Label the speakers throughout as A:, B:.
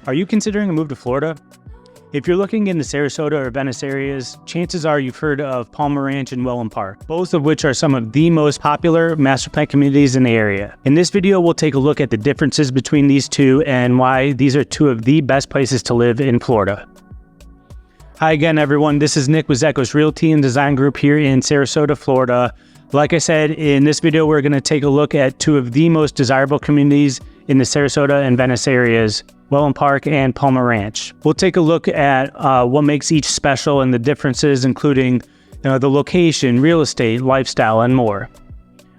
A: Are you considering a move to Florida? If you're looking in the Sarasota or Venice areas, chances are you've heard of Palmer Ranch and Wellen Park, both of which are some of the most popular master plan communities in the area. In this video, we'll take a look at the differences between these two and why these are two of the best places to live in Florida. Hi again, everyone. This is Nick with Zachos Realty Design Group here in Sarasota, Florida. Like I said, in this video, we're going to take a look at two of the most desirable communities in the Sarasota and Venice areas, Wellen Park and Palmer Ranch. We'll take a look at what makes each special and the differences, including the location, real estate, lifestyle, and more.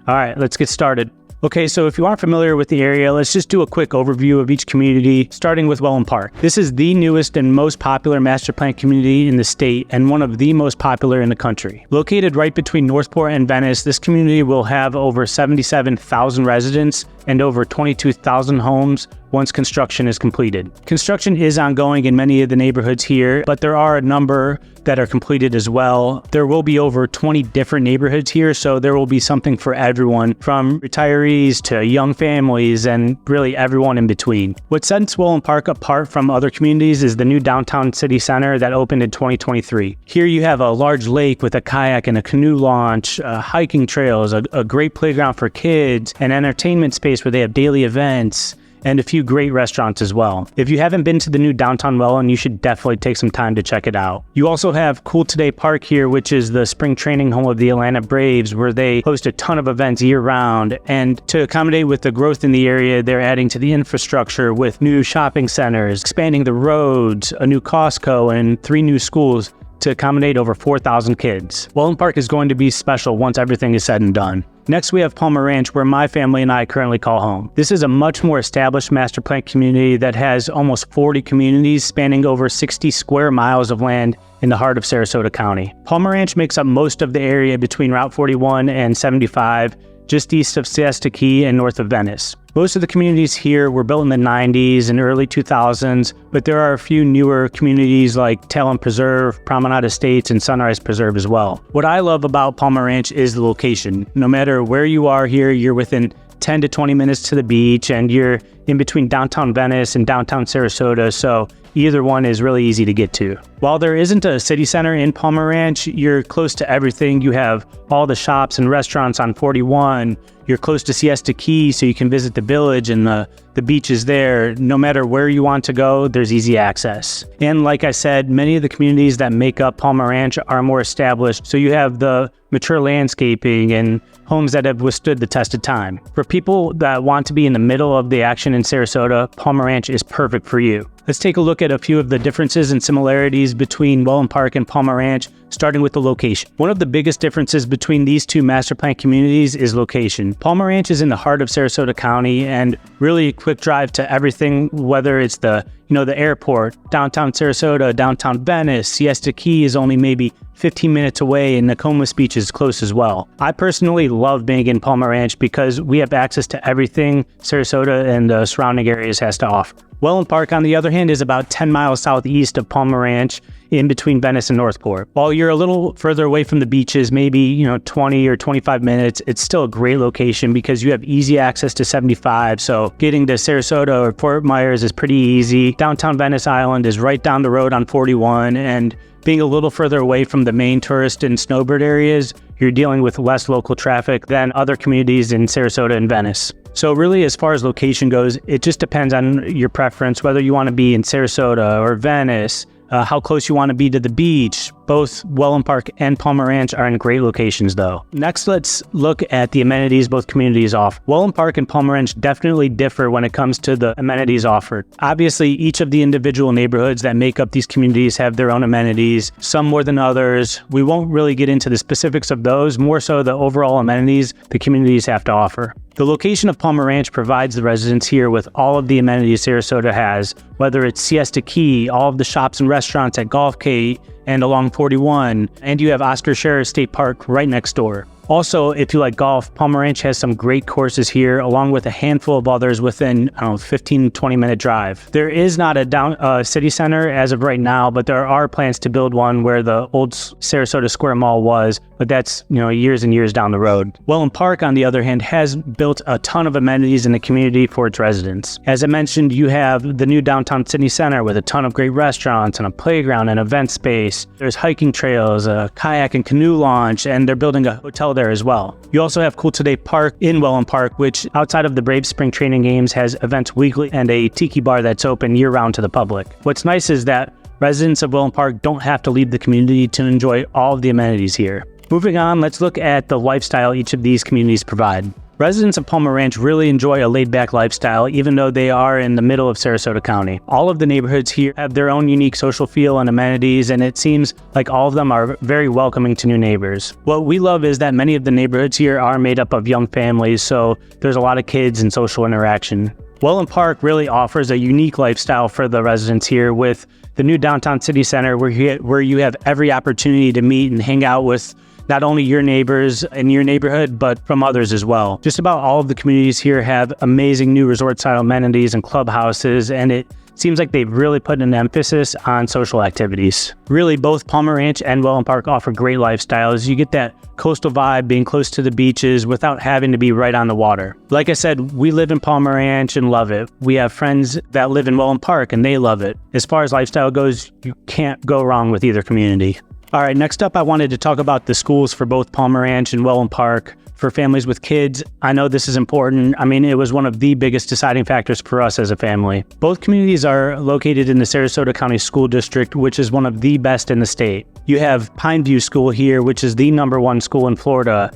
A: All right, let's get started. Okay, so if you aren't familiar with the area, let's just do a quick overview of each community, starting with Wellen Park. This is the newest and most popular master plan community in the state and one of the most popular in the country. Located right between Northport and Venice, this community will have over 77,000 residents and over 22,000 homes once construction is completed. Construction is ongoing in many of the neighborhoods here, but there are a number that are completed as well. There will be over 20 different neighborhoods here, so there will be something for everyone, from retirees to young families and really everyone in between. What sets Wellen Park apart from other communities is the new downtown city center that opened in 2023. Here you have a large lake with a kayak and a canoe launch, hiking trails, a great playground for kids, an entertainment space where they have daily events, and a few great restaurants as well. If you haven't been to the new downtown Wellen, you should definitely take some time to check it out. You also have Cool Today Park here, which is the spring training home of the Atlanta Braves, where they host a ton of events year-round. And to accommodate with the growth in the area, they're adding to the infrastructure with new shopping centers, expanding the roads, a new Costco, and 3 new schools to accommodate over 4,000 kids. Wellen Park is going to be special once everything is said and done. Next, we have Palmer Ranch, where my family and I currently call home. This is a much more established master plan community that has almost 40 communities spanning over 60 square miles of land in the heart of Sarasota County. Palmer Ranch makes up most of the area between Route 41 and 75, just east of Siesta Key and north of Venice. Most of the communities here were built in the 90s and early 2000s, but there are a few newer communities like Talon Preserve, Promenade Estates, and Sunrise Preserve as well. What I love about Palmer Ranch is the location. No matter where you are here, you're within 10 to 20 minutes to the beach, and you're in between downtown Venice and downtown Sarasota, so either one is really easy to get to. While there isn't a city center in Palmer Ranch, you're close to everything. You have all the shops and restaurants on 41. You're close to Siesta Key, so you can visit the village and the beaches there. No matter where you want to go, there's easy access. And like I said, many of the communities that make up Palmer Ranch are more established, so you have the mature landscaping and homes that have withstood the test of time. For people that want to be in the middle of the action in Sarasota, Palmer Ranch is perfect for you. Let's take a look at a few of the differences and similarities between Wellen Park and Palmer Ranch, starting with the location. One of the biggest differences between these two master plan communities is location. Palmer Ranch is in the heart of Sarasota County and really a quick drive to everything, whether it's the airport, downtown Sarasota, downtown Venice. Siesta Key is only maybe 15 minutes away, and Nokomis Beach is close as well. I personally love being in Palmer Ranch because we have access to everything Sarasota and the surrounding areas has to offer. Wellen Park, on the other hand, is about 10 miles southeast of Palmer Ranch, in between Venice and Northport. While you're a little further away from the beaches, maybe 20 or 25 minutes, it's still a great location because you have easy access to 75. So getting to Sarasota or Fort Myers is pretty easy. Downtown Venice Island is right down the road on 41, and being a little further away from the main tourist and snowbird areas, you're dealing with less local traffic than other communities in Sarasota and Venice. So really, as far as location goes, it just depends on your preference, whether you want to be in Sarasota or Venice, how close you want to be to the beach. Both Wellen Park and Palmer Ranch are in great locations though. Next, let's look at the amenities both communities offer. Wellen Park and Palmer Ranch definitely differ when it comes to the amenities offered. Obviously, each of the individual neighborhoods that make up these communities have their own amenities, some more than others. We won't really get into the specifics of those, more so the overall amenities the communities have to offer. The location of Palmer Ranch provides the residents here with all of the amenities Sarasota has, whether it's Siesta Key, all of the shops and restaurants at Golf Gate and along 41, and you have Oscar Scherer State Park right next door. Also, if you like golf, Palmer Ranch has some great courses here, along with a handful of others within, 15-20 minute drive. There is not a city center as of right now, but there are plans to build one where the old Sarasota Square Mall was, but that's, years and years down the road. Wellen Park, on the other hand, has built a ton of amenities in the community for its residents. As I mentioned, you have the new downtown city center with a ton of great restaurants and a playground and event space. There's hiking trails, a kayak and canoe launch, and they're building a hotel there as well. You also have Cool Today Park in Wellen Park, which outside of the Braves spring training games has events weekly and a tiki bar that's open year-round to the public. What's nice is that residents of Wellen Park don't have to leave the community to enjoy all of the amenities here. Moving on, let's look at the lifestyle each of these communities provide. Residents of Palmer Ranch really enjoy a laid-back lifestyle, even though they are in the middle of Sarasota County. All of the neighborhoods here have their own unique social feel and amenities, and it seems like all of them are very welcoming to new neighbors. What we love is that many of the neighborhoods here are made up of young families, so there's a lot of kids and social interaction. Wellen Park really offers a unique lifestyle for the residents here with the new downtown city center where you have every opportunity to meet and hang out with not only your neighbors in your neighborhood, but from others as well. Just about all of the communities here have amazing new resort-style amenities and clubhouses, and it seems like they've really put an emphasis on social activities. Really, both Palmer Ranch and Wellen Park offer great lifestyles. You get that coastal vibe being close to the beaches without having to be right on the water. Like I said, we live in Palmer Ranch and love it. We have friends that live in Wellen Park and they love it. As far as lifestyle goes, you can't go wrong with either community. All right, next up, I wanted to talk about the schools for both Palmer Ranch and Wellen Park. For families with kids, I know this is important. I mean, it was one of the biggest deciding factors for us as a family. Both communities are located in the Sarasota County School District, which is one of the best in the state. You have Pineview School here, which is the #1 school in Florida.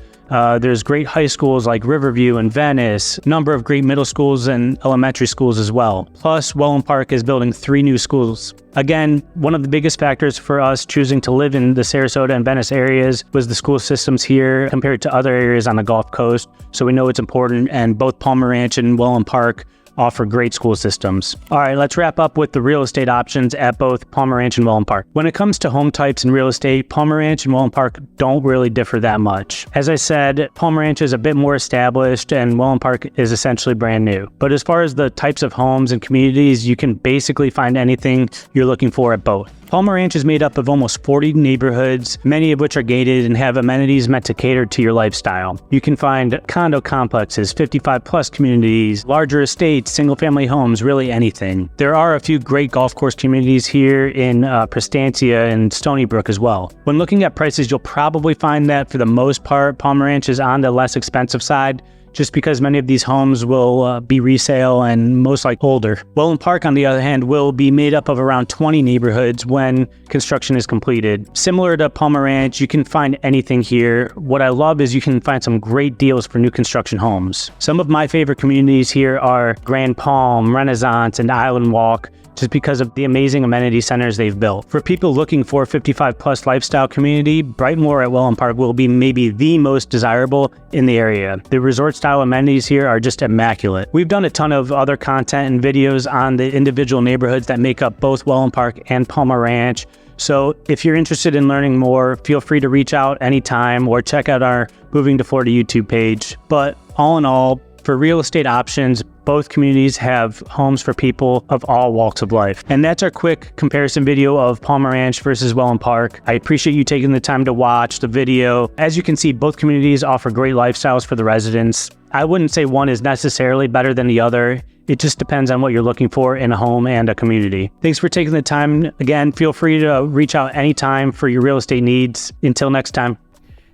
A: There's great high schools like Riverview and Venice, number of great middle schools and elementary schools as well. Plus, Wellen Park is building 3 new schools. Again, one of the biggest factors for us choosing to live in the Sarasota and Venice areas was the school systems here compared to other areas on the Gulf Coast. So we know it's important, and both Palmer Ranch and Wellen Park offer great school systems. All right, let's wrap up with the real estate options at both Palmer Ranch and Wellen Park. When it comes to home types and real estate, Palmer Ranch and Wellen Park don't really differ that much. As I said, Palmer Ranch is a bit more established and Wellen Park is essentially brand new. But as far as the types of homes and communities, you can basically find anything you're looking for at both. Palmer Ranch is made up of almost 40 neighborhoods, many of which are gated and have amenities meant to cater to your lifestyle. You can find condo complexes, 55+ communities, larger estates, single-family homes, really anything. There are a few great golf course communities here in Prestantia and Stony Brook as well. When looking at prices, you'll probably find that for the most part, Palmer Ranch is on the less expensive side, just because many of these homes will be resale and most likely older. Wellen Park, on the other hand, will be made up of around 20 neighborhoods when construction is completed. Similar to Palmer Ranch, you can find anything here. What I love is you can find some great deals for new construction homes. Some of my favorite communities here are Grand Palm, Renaissance, and Island Walk, just because of the amazing amenity centers they've built. For people looking for a 55+ lifestyle community, Brightmoor at Wellen Park will be maybe the most desirable in the area. The resort style amenities here are just immaculate. We've done a ton of other content and videos on the individual neighborhoods that make up both Wellen Park and Palmer Ranch. So if you're interested in learning more, feel free to reach out anytime or check out our Moving to Florida YouTube page. But all in all, for real estate options, both communities have homes for people of all walks of life. And that's our quick comparison video of Palmer Ranch versus Wellen Park. I appreciate you taking the time to watch the video. As you can see, both communities offer great lifestyles for the residents. I wouldn't say one is necessarily better than the other. It just depends on what you're looking for in a home and a community. Thanks for taking the time. Again, feel free to reach out anytime for your real estate needs. Until next time.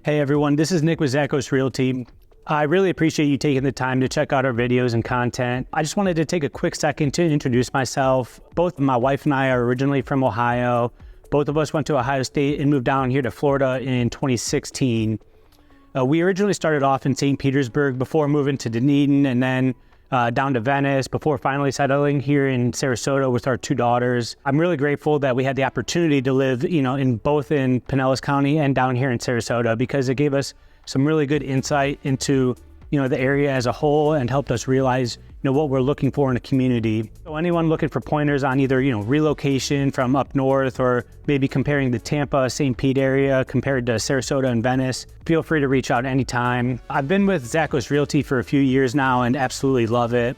A: Hey everyone, this is Nick with Zachos Realty. I really appreciate you taking the time to check out our videos and content. I just wanted to take a quick second to introduce myself. Both my wife and I are originally from Ohio. Both of us went to Ohio State and moved down here to Florida in 2016. We originally started off in St. Petersburg before moving to Dunedin and then down to Venice before finally settling here in Sarasota with our 2 daughters. I'm really grateful that we had the opportunity to live, in both in Pinellas County and down here in Sarasota, because it gave us some really good insight into, the area as a whole and helped us realize, what we're looking for in a community. So anyone looking for pointers on either, relocation from up north or maybe comparing the Tampa, St. Pete area compared to Sarasota and Venice, feel free to reach out anytime. I've been with Zachos Realty for a few years now and absolutely love it.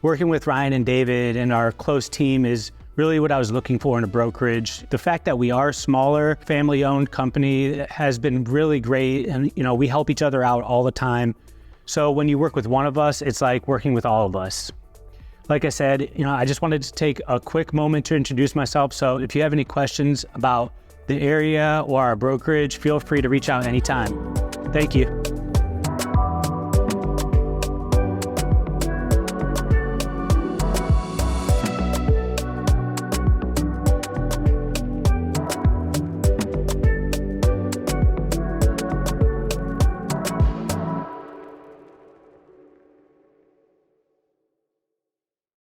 A: Working with Ryan and David and our close team is really what I was looking for in a brokerage. The fact that we are a smaller, family-owned company has been really great, and we help each other out all the time. So when you work with one of us, it's like working with all of us. Like I said, I just wanted to take a quick moment to introduce myself. So if you have any questions about the area or our brokerage, feel free to reach out anytime. Thank you.